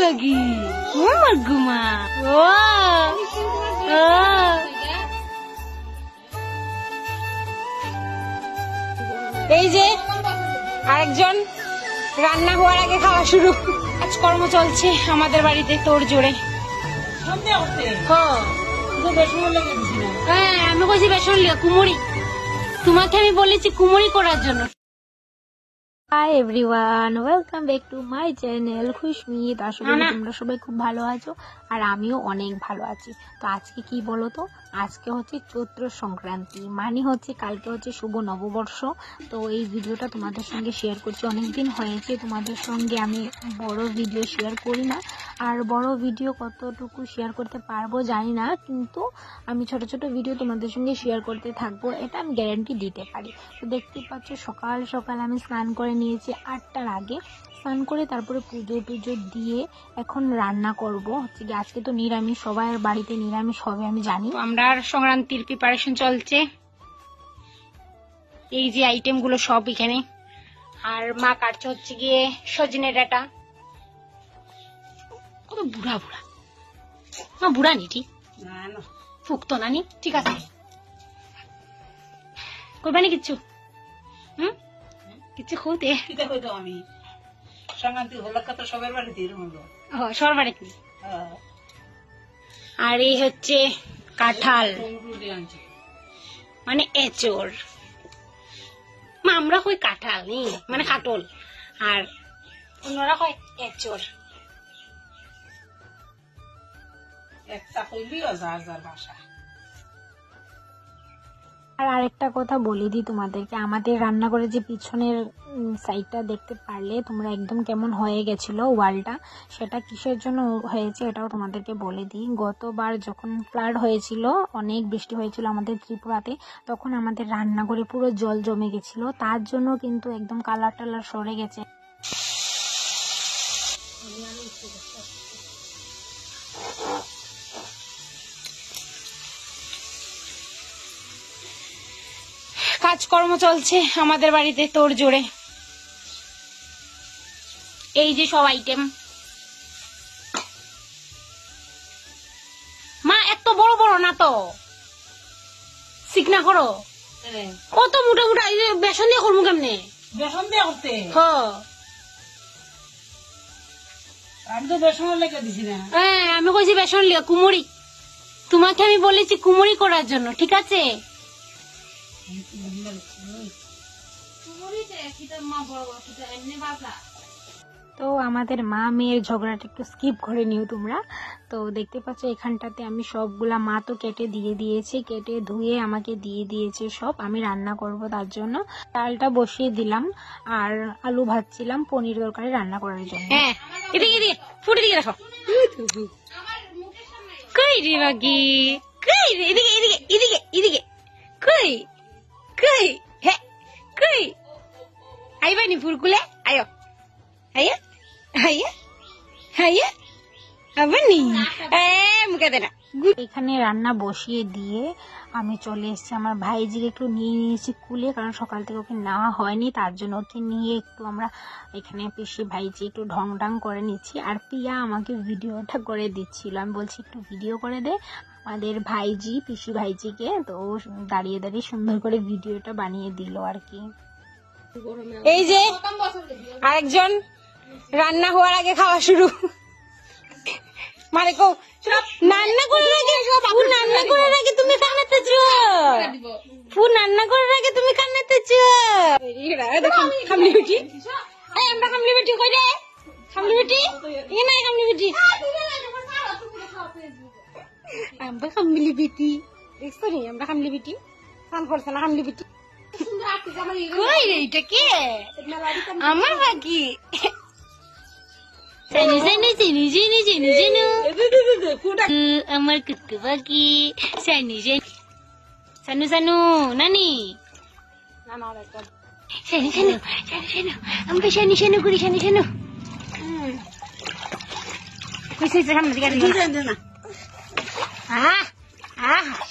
lagi. Guma. এই যে আরেকজন রান্না হওয়ার আগে খাওয়া শুরু। কাজকর্ম চলছে আমাদের বাড়িতে তোড় জোড়ে। হ্যাঁ আমি কইছি বেসন লিয়া কুমড়ি, তোমাকে আমি বলেছি কুমড়ি করার জন্য। Hi everyone, welcome back to my channel Khushmit. আসলে তোমরা সবাই খুব ভালো আছো আর আমিও অনেক ভালো আছি। তো আজকে কি বলো তো, আজকে হচ্ছে চৈত্র সংক্রান্তি, মানে হচ্ছে কালকে হচ্ছে শুভ নববর্ষ। তো এই ভিডিওটা তোমাদের সঙ্গে শেয়ার করছি। অনেকদিন হয়েছে তোমাদের সঙ্গে আমি বড় ভিডিও শেয়ার করি না, আর বড় ভিডিও কতটুকু শেয়ার করতে পারবো জানি না, কিন্তু আমি ছোট ছোট ভিডিও তোমাদের সঙ্গে শেয়ার করতে থাকবো, এটা আমি গ্যারান্টি দিতে পারি। তো দেখতে পাচ্ছ সকাল সকাল আমি স্নান করে নিয়েছি 8টার আগে। স্নান করে তারপরে পুজো দিয়ে এখন রান্না করব। হচ্ছে কি আজকে তো নিরামিষ, সবার বাড়িতে নিরামিষ হবে আমি জানি। আমরা সংক্রান্তির প্রিপারেশন চলছে, এই যে আইটেম গুলো সব এখানে। আর মা কাটছে হচ্ছে গিয়ে সজনে ডাঁটা। কত বুড়া বুড়া, মা বুড়া নি ঠিক ফুকতো নানি, ঠিক আছে করবানি কিচ্ছু কিছু খুঁতে আমি সংক্রান্তি হলকা তো সবার বাড়িতে সবার বাড়িতে। আর এই হচ্ছে কাঁঠাল, মানে এচোর, আমরা কই কাঁঠাল নেই মানে কাটল, আর অন্যরা কয় এচোর। একটা কইলিও যার যার ভাষা। আর আরেকটা কথা বলে দিই তোমাদেরকে, আমাদের রান্নাঘরে যে পিছনের সাইডটা দেখতে পারলে তোমরা একদম কেমন হয়ে গেছিল ওয়ালটা, সেটা কিসের জন্য হয়েছে এটাও তোমাদেরকে বলে দিই। গতবার যখন ফ্লাড হয়েছিল, অনেক বৃষ্টি হয়েছিল আমাদের ত্রিপুরাতে, তখন আমাদের রান্নাঘরে পুরো জল জমে গেছিল, তার জন্য কিন্তু একদম কালার টালার সরে গেছে। কাজকর্ম চলছে আমাদের বাড়িতে তোড় জোড়ে। এই যে সব আইটেম, মা এত বড় বড় না তো, শিখনা করো কত মোটা মোটা। এই যে বেসন দিয়ে করবো কেমনে, বেসন দিয়ে করতে আমি তো বেসন লেগে দিছি না। হ্যাঁ আমি কইছি বেসন লিয়া কুমড়ি, তোমাকে আমি বলেছি কুমড়ি করার জন্য, ঠিক আছে। তো আমাদের মা মেয়ের ঝগড়াটা একটু স্কিপ করে নিও তোমরা। তো দেখতে পাচ্ছ এখানটাতে আমি সবগুলা, মা তো কেটে দিয়ে দিয়েছে, কেটে ধুয়ে আমাকে দিয়ে দিয়েছে সব, আমি রান্না করব তার জন্য। ডালটা বসিয়ে দিলাম আর আলু ভাজছিলাম পনির তরকারি রান্না করার জন্য। হ্যাঁ এদিকে এদিকে ফুটে দিকে রাখো, কই রে বাকি কই রে, এদিকে এদিকে এদিকে এদিকে কই কই, হ্যাঁ কই আইবানি ফুরকুলে, আয়ো আইয়া আইয়া আইয়া আবানি মুখে দে না। এখানে রান্না বসিয়ে দিয়ে আমি চলে এসেছি, আমার ভাইজিকে একটু নিয়ে নিয়েছি কুলে, কারণ সকাল থেকে ওকে নেওয়া হয়নি, তার জন্য ওকে নিয়ে একটু আমরা এখানে পিসি ভাইজি একটু ঢং ঢং করে নিচ্ছি। আর পিয়া আমাকে ভিডিওটা করে দিচ্ছিল, আমি বলছি একটু ভিডিও করে দে আমাদের ভাইজি, পিসি ভাইজিকে। তো দাঁড়িয়ে দাঁড়িয়ে সুন্দর করে ভিডিওটা বানিয়ে দিল আর কি। এই যে আরেকজন রান্না হওয়ার আগে খাওয়া শুরু, মানে রান্না করার আগে, রান্না করার আগে তুমি কান্নাতেছ, রান্না করার আগে তুমি কান্নাতেছ। খামলি বেটি, আমরা খামলি বেটি কই রে, খামলি বেটি নাই, খামলি বেটি আমরা খামলি বেটি দেখছো নি, আমরা খামলি বেটি স্নান করছে না, খামলি বেটি কই রে, এটা কে আমার বাকি আমার কুকু বাকি সানু সানু সানু নানি সানু সানু সানু আমরা সানু সানু করি, সানু সানু কইছে সামনে দিকে না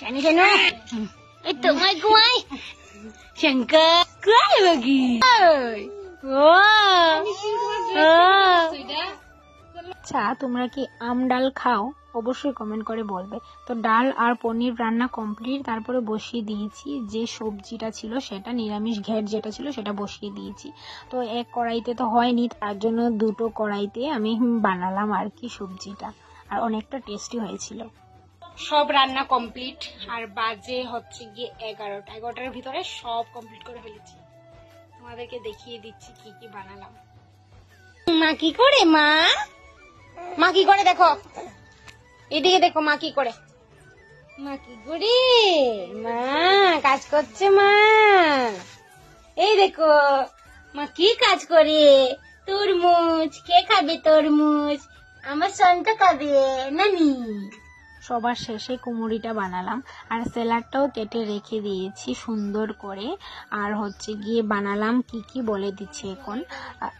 সানু সানু এই তো মাই ঘুমাই শঙ্কর কই বাকি ও আচ্ছা, তোমরা কি আম ডাল খাও? অবশ্যই কমেন্ট করে বলবে। তো ডাল আর পনির রান্না কমপ্লিট, তারপরে বসিয়ে দিয়েছি যে সবজিটা ছিল সেটা, নিরামিষ ঘ্যাট যেটা ছিল সেটা বসিয়ে দিয়েছি। তো এক কড়াইতে তো হয়নি, তার জন্য দুটো কড়াইতে আমি বানালাম আর কি সবজিটা, আর অনেকটা টেস্টি হয়েছিল। সব রান্না কমপ্লিট, আর বাজে হচ্ছে গিয়ে 11টার ভিতরে সব কমপ্লিট করে ফেলেছি। তোমাদেরকে দেখিয়ে দিচ্ছি কি কি বানালাম। মা কি করে? মা কি করে দেখো, এদিকে দেখো মা কি করে। মা কি করে? মা কাজ করছে। মা এই দেখো মা কি কাজ করে। তরমুজ কে খাবে? তরমুজ আমার সন্তা খাবে নানি। সবার শেষে কুমুরিটা বানালাম, আর স্যালাডটাও কেটে রেখে দিয়েছি সুন্দর করে। আর হচ্ছে গিয়ে বানালাম কি কি বলে দিচ্ছি এখন।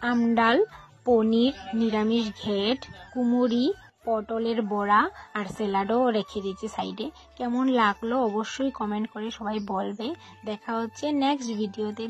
আম ডাল, পনির, নিরামিষ ঘ্যাট, কুমুরি, পটলের বড়া, আর স্যালাডও রেখে দিয়েছি সাইডে। কেমন লাগলো অবশ্যই কমেন্ট করে সবাই বলবে। দেখা হচ্ছে নেক্সট ভিডিওতে।